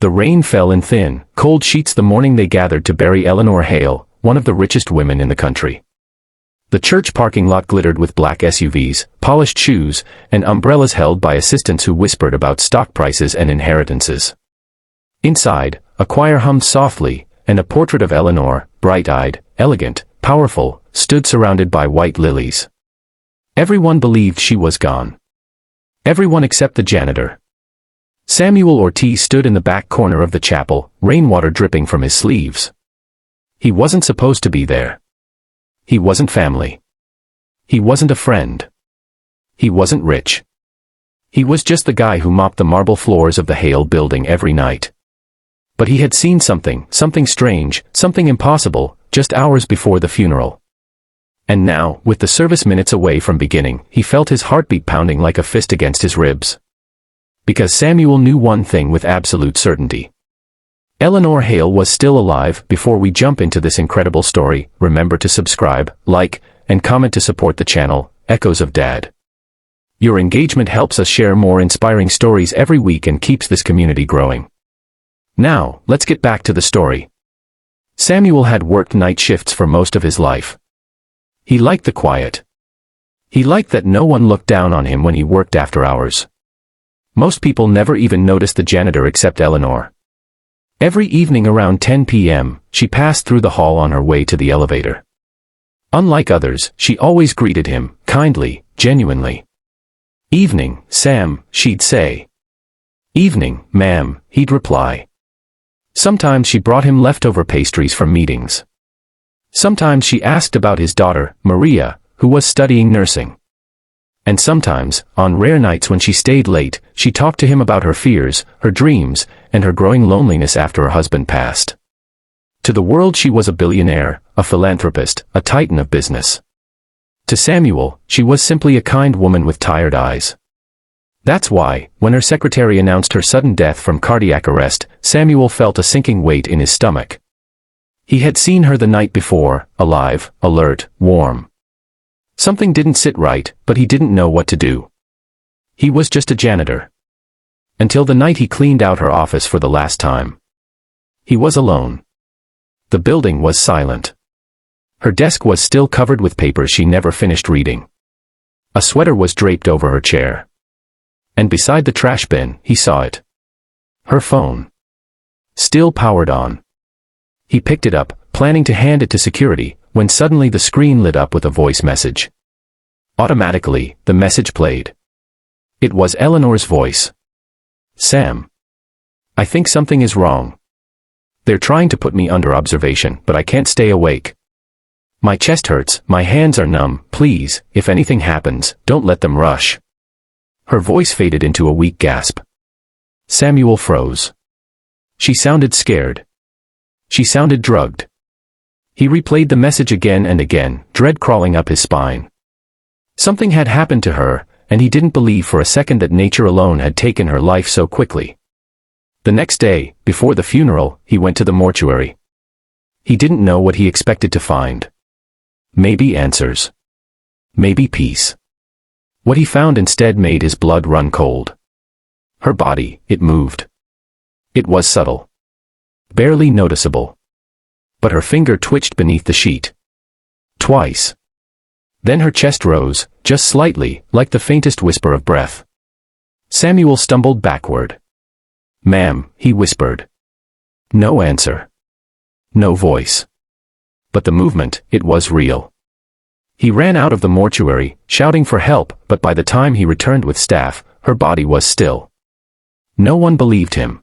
The rain fell in thin, cold sheets the morning they gathered to bury Eleanor Hale, one of the richest women in the country. The church parking lot glittered with black SUVs, polished shoes, and umbrellas held by assistants who whispered about stock prices and inheritances. Inside, a choir hummed softly, and a portrait of Eleanor, bright-eyed, elegant, powerful, stood surrounded by white lilies. Everyone believed she was gone. Everyone except the janitor. Samuel Ortiz stood in the back corner of the chapel, rainwater dripping from his sleeves. He wasn't supposed to be there. He wasn't family. He wasn't a friend. He wasn't rich. He was just the guy who mopped the marble floors of the Hale building every night. But he had seen something strange, something impossible, just hours before the funeral. And now, with the service minutes away from beginning, he felt his heartbeat pounding like a fist against his ribs. Because Samuel knew one thing with absolute certainty. Eleanor Hale was still alive. Before we jump into this incredible story, remember to subscribe, like, and comment to support the channel, Echoes of Dad. Your engagement helps us share more inspiring stories every week and keeps this community growing. Now, let's get back to the story. Samuel had worked night shifts for most of his life. He liked the quiet. He liked that no one looked down on him when he worked after hours. Most people never even noticed the janitor except Eleanor. Every evening around 10 p.m., she passed through the hall on her way to the elevator. Unlike others, she always greeted him, kindly, genuinely. "Evening, Sam," she'd say. "Evening, ma'am," he'd reply. Sometimes she brought him leftover pastries from meetings. Sometimes she asked about his daughter, Maria, who was studying nursing. And sometimes, on rare nights when she stayed late, she talked to him about her fears, her dreams, and her growing loneliness after her husband passed. To the world she was a billionaire, a philanthropist, a titan of business. To Samuel, she was simply a kind woman with tired eyes. That's why, when her secretary announced her sudden death from cardiac arrest, Samuel felt a sinking weight in his stomach. He had seen her the night before, alive, alert, warm. Something didn't sit right, but he didn't know what to do. He was just a janitor. Until the night he cleaned out her office for the last time. He was alone. The building was silent. Her desk was still covered with papers she never finished reading. A sweater was draped over her chair. And beside the trash bin, he saw it. Her phone. Still powered on. He picked it up, planning to hand it to security, when suddenly the screen lit up with a voice message. Automatically, the message played. It was Eleanor's voice. "Sam. I think something is wrong. They're trying to put me under observation, but I can't stay awake. My chest hurts, my hands are numb, please, if anything happens, don't let them rush." Her voice faded into a weak gasp. Samuel froze. She sounded scared. She sounded drugged. He replayed the message again and again, dread crawling up his spine. Something had happened to her, and he didn't believe for a second that nature alone had taken her life so quickly. The next day, before the funeral, he went to the mortuary. He didn't know what he expected to find. Maybe answers. Maybe peace. What he found instead made his blood run cold. Her body, it moved. It was subtle. Barely noticeable. But her finger twitched beneath the sheet. Twice. Then her chest rose, just slightly, like the faintest whisper of breath. Samuel stumbled backward. "Ma'am," he whispered. No answer. No voice. But the movement, it was real. He ran out of the mortuary, shouting for help, but by the time he returned with staff, her body was still. No one believed him.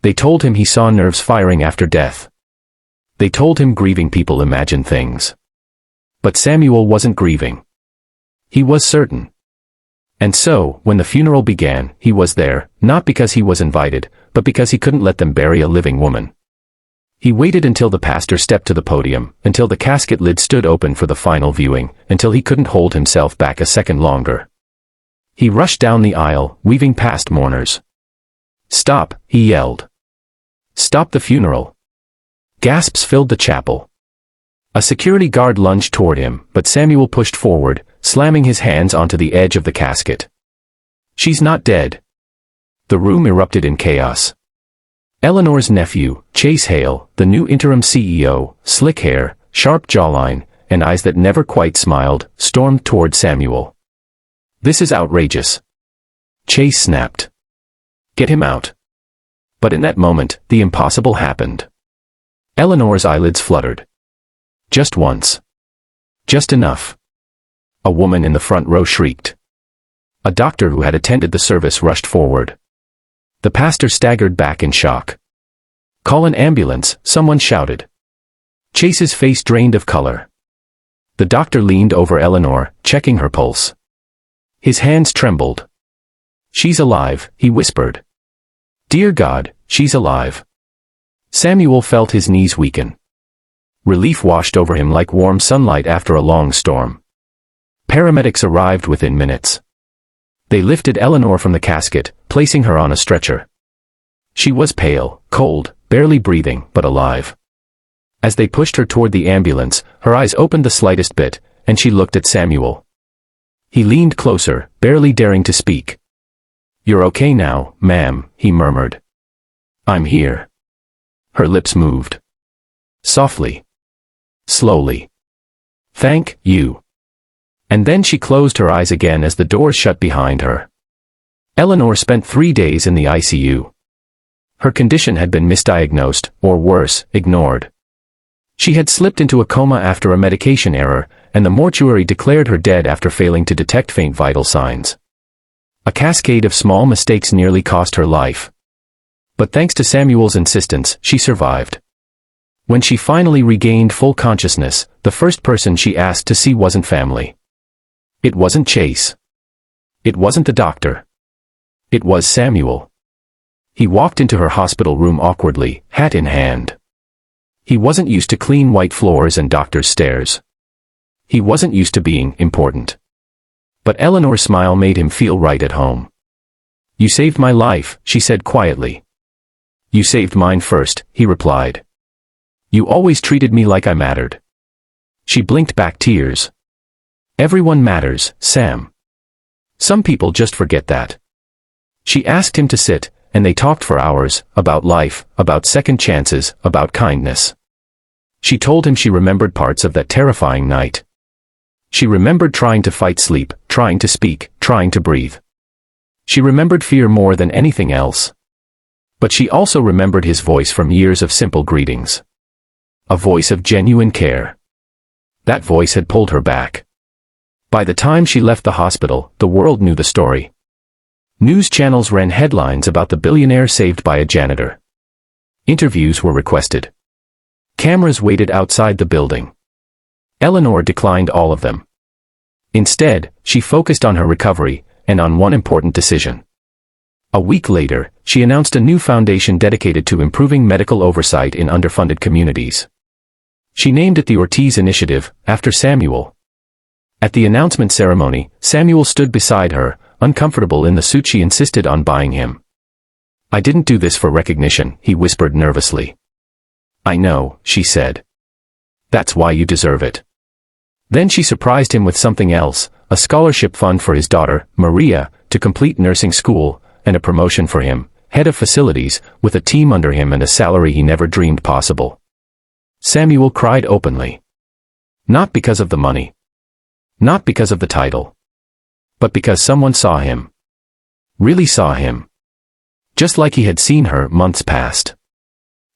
They told him he saw nerves firing after death. They told him grieving people imagine things. But Samuel wasn't grieving. He was certain. And so, when the funeral began, he was there, not because he was invited, but because he couldn't let them bury a living woman. He waited until the pastor stepped to the podium, until the casket lid stood open for the final viewing, until he couldn't hold himself back a second longer. He rushed down the aisle, weaving past mourners. "Stop," he yelled. "Stop the funeral." Gasps filled the chapel. A security guard lunged toward him, but Samuel pushed forward, slamming his hands onto the edge of the casket. "She's not dead." The room erupted in chaos. Eleanor's nephew, Chase Hale, the new interim CEO, slick hair, sharp jawline, and eyes that never quite smiled, stormed toward Samuel. "This is outrageous." Chase snapped. "Get him out." But in that moment, the impossible happened. Eleanor's eyelids fluttered. Just once. Just enough. A woman in the front row shrieked. A doctor who had attended the service rushed forward. The pastor staggered back in shock. "Call an ambulance," someone shouted. Chase's face drained of color. The doctor leaned over Eleanor, checking her pulse. His hands trembled. "She's alive," he whispered. "Dear God, she's alive." Samuel felt his knees weaken. Relief washed over him like warm sunlight after a long storm. Paramedics arrived within minutes. They lifted Eleanor from the casket, placing her on a stretcher. She was pale, cold, barely breathing, but alive. As they pushed her toward the ambulance, her eyes opened the slightest bit, and she looked at Samuel. He leaned closer, barely daring to speak. "You're okay now, ma'am," he murmured. "I'm here." Her lips moved. Softly. Slowly. "Thank you." And then she closed her eyes again as the doors shut behind her. Eleanor spent 3 days in the ICU. Her condition had been misdiagnosed, or worse, ignored. She had slipped into a coma after a medication error, and the mortuary declared her dead after failing to detect faint vital signs. A cascade of small mistakes nearly cost her life. But thanks to Samuel's insistence, she survived. When she finally regained full consciousness, the first person she asked to see wasn't family. It wasn't Chase. It wasn't the doctor. It was Samuel. He walked into her hospital room awkwardly, hat in hand. He wasn't used to clean white floors and doctor's stares. He wasn't used to being important. But Eleanor's smile made him feel right at home. "You saved my life," she said quietly. "You saved mine first," he replied. "You always treated me like I mattered." She blinked back tears. "Everyone matters, Sam. Some people just forget that." She asked him to sit, and they talked for hours, about life, about second chances, about kindness. She told him she remembered parts of that terrifying night. She remembered trying to fight sleep, trying to speak, trying to breathe. She remembered fear more than anything else. But she also remembered his voice from years of simple greetings. A voice of genuine care. That voice had pulled her back. By the time she left the hospital, the world knew the story. News channels ran headlines about the billionaire saved by a janitor. Interviews were requested. Cameras waited outside the building. Eleanor declined all of them. Instead, she focused on her recovery, and on one important decision. A week later, she announced a new foundation dedicated to improving medical oversight in underfunded communities. She named it the Ortiz Initiative, after Samuel. At the announcement ceremony, Samuel stood beside her, uncomfortable in the suit she insisted on buying him. "I didn't do this for recognition," he whispered nervously. "I know," she said. "That's why you deserve it." Then she surprised him with something else, a scholarship fund for his daughter, Maria, to complete nursing school, and a promotion for him, head of facilities, with a team under him and a salary he never dreamed possible. Samuel cried openly. Not because of the money. Not because of the title. But because someone saw him. Really saw him. Just like he had seen her months past.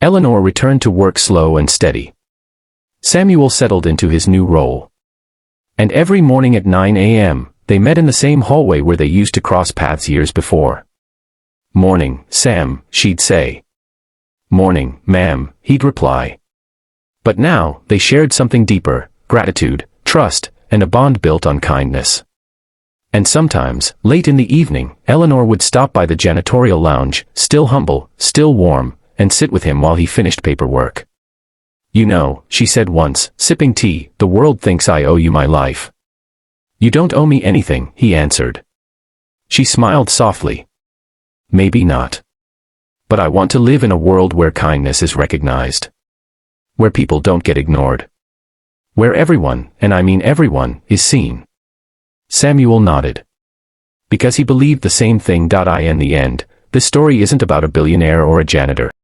Eleanor returned to work slow and steady. Samuel settled into his new role. And every morning at 9 a.m., they met in the same hallway where they used to cross paths years before. "Morning, Sam," she'd say. "Morning, ma'am," he'd reply. But now, they shared something deeper, gratitude, trust, and a bond built on kindness. And sometimes, late in the evening, Eleanor would stop by the janitorial lounge, still humble, still warm, and sit with him while he finished paperwork. "You know," she said once, sipping tea, "the world thinks I owe you my life." "You don't owe me anything," he answered. She smiled softly. "Maybe not. But I want to live in a world where kindness is recognized. Where people don't get ignored. Where everyone, and I mean everyone, is seen." Samuel nodded. Because he believed the same thing. In the end, this story isn't about a billionaire or a janitor.